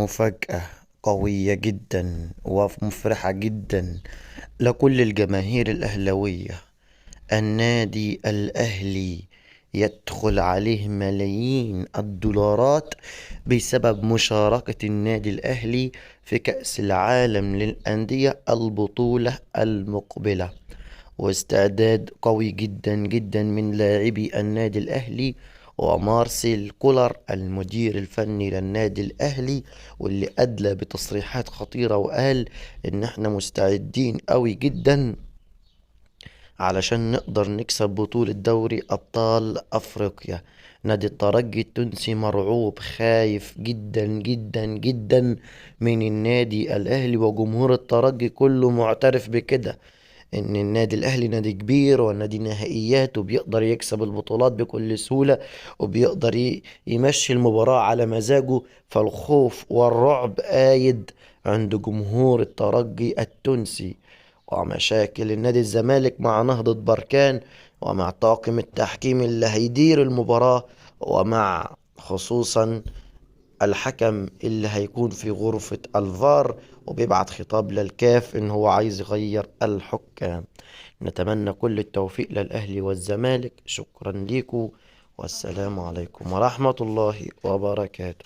مفاجأة قوية جدا ومفرحة جدا لكل الجماهير الأهلوية. النادي الأهلي يدخل عليه ملايين الدولارات بسبب مشاركة النادي الأهلي في كأس العالم للأندية البطولة المقبلة، واستعداد قوي جدا جدا من لاعبي النادي الأهلي ومارسيل كولر المدير الفني للنادي الأهلي، واللي أدلى بتصريحات خطيرة وقال إن احنا مستعدين قوي جدا علشان نقدر نكسب بطولة دوري أبطال أفريقيا. نادي الترجي التونسي مرعوب خايف جدا جدا جدا من النادي الأهلي، وجمهور الترجي كله معترف بكده، ان النادي الاهلي نادي كبير ونادي نهائيات وبيقدر يكسب البطولات بكل سهولة، وبيقدر يمشي المباراة على مزاجه. فالخوف والرعب آيد عند جمهور الترجي التونسي. ومشاكل النادي الزمالك مع نهضة بركان، ومع طاقم التحكيم اللي هيدير المباراة، ومع خصوصا الحكم اللي هيكون في غرفة الفار وبيبعت خطاب للكاف ان هو عايز يغير الحكام. نتمنى كل التوفيق للأهلي والزمالك. شكرا لكم، والسلام عليكم ورحمة الله وبركاته.